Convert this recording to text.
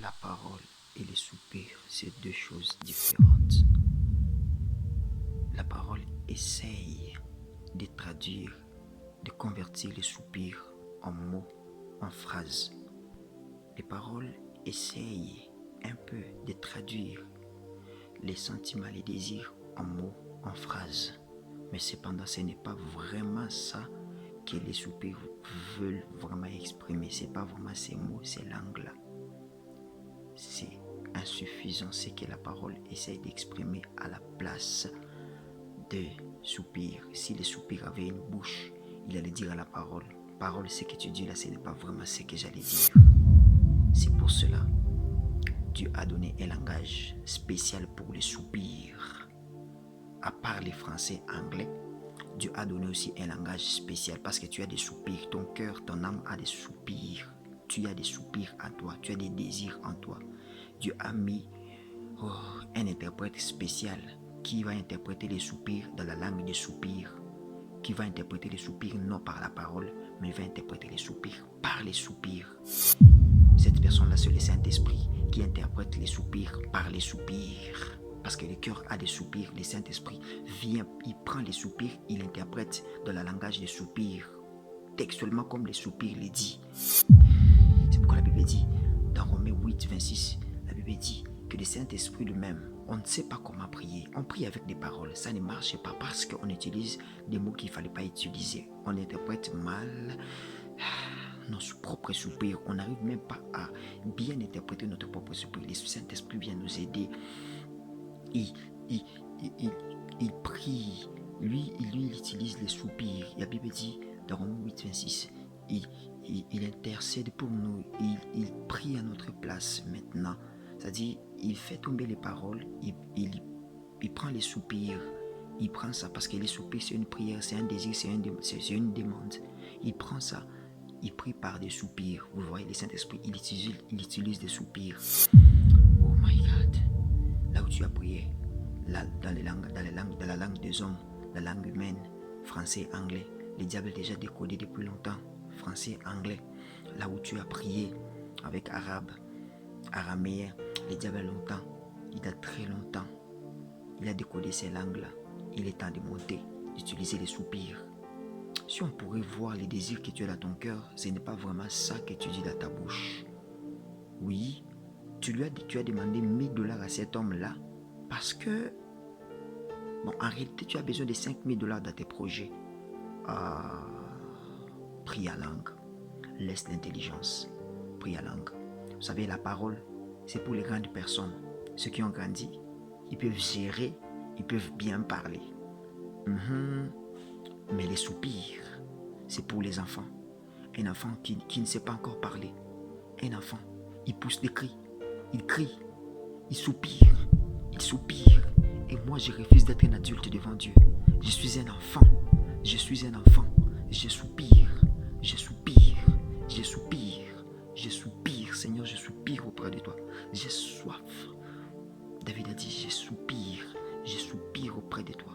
La parole et les soupirs, c'est deux choses différentes. La parole essaye de traduire, de convertir les soupirs en mots, en phrases. Les paroles essayent un peu de traduire les sentiments, les désirs en mots, en phrases. Mais cependant, ce n'est pas vraiment ça que les soupirs veulent vraiment exprimer. Ce n'est pas vraiment ces mots, ces langues-là. C'est insuffisant ce que la parole essaie d'exprimer à la place de soupirs. Si les soupirs avaient une bouche, il allait dire à la parole, parole, ce que tu dis là, ce n'est pas vraiment ce que j'allais dire. C'est pour cela, Dieu a donné un langage spécial pour les soupirs. À part les français, anglais, Dieu a donné aussi un langage spécial parce que tu as des soupirs. Ton cœur, ton âme a des soupirs. Tu as des soupirs en toi. Tu as des désirs en toi. Dieu a mis un interprète spécial qui va interpréter les soupirs dans la langue des soupirs. Qui va interpréter les soupirs non par la parole, mais il va interpréter les soupirs par les soupirs. Cette personne-là, c'est le Saint-Esprit qui interprète les soupirs par les soupirs. Parce que le cœur a des soupirs, le Saint-Esprit vient, il prend les soupirs, il interprète dans le langage des soupirs, textuellement comme les soupirs les dit. C'est pourquoi la Bible dit, dans Romains 8, 26, la Bible dit que le Saint-Esprit lui-même, on ne sait pas comment prier. On prie avec des paroles, ça ne marche pas parce qu'on utilise des mots qu'il ne fallait pas utiliser. On interprète mal nos propres soupirs. On n'arrive même pas à bien interpréter notre propre soupir. Le Saint-Esprit vient nous aider. Il prie, lui, il utilise les soupirs. La Bible dit dans Romains 8, 26, il intercède pour nous, il prie à notre place maintenant. C'est-à-dire, il fait tomber les paroles, il prend les soupirs, il prend ça parce que les soupirs c'est une prière, c'est un désir, c'est une demande. Il prend ça, il prie par des soupirs. Vous voyez, le Saint-Esprit, il utilise des soupirs. Oh my God! Là où tu as prié, là, dans la langue des hommes, la langue humaine, français, anglais, le diable est déjà décodé depuis longtemps, français, anglais. Là où tu as prié avec arabe, araméen, le diable a longtemps, il a très longtemps, il a décodé ces langues-là. Il est temps de monter, d'utiliser les soupirs. Si on pourrait voir les désirs que tu as dans ton cœur, ce n'est pas vraiment ça que tu dis dans ta bouche. Oui, tu as demandé $1000 à cet homme-là parce que, bon, en réalité, tu as besoin de $5000 dans tes projets. Prie à langue. Laisse l'intelligence. Prie à langue. Vous savez, la parole, c'est pour les grandes personnes. Ceux qui ont grandi, ils peuvent gérer, ils peuvent bien parler. Mais les soupirs, c'est pour les enfants. Un enfant qui ne sait pas encore parler. Un enfant, il pousse des cris. Il crie, il soupire. Et moi, je refuse d'être un adulte devant Dieu. Je suis un enfant. Je soupire. Seigneur, je soupire auprès de toi. J'ai soif. David a dit, je soupire auprès de toi.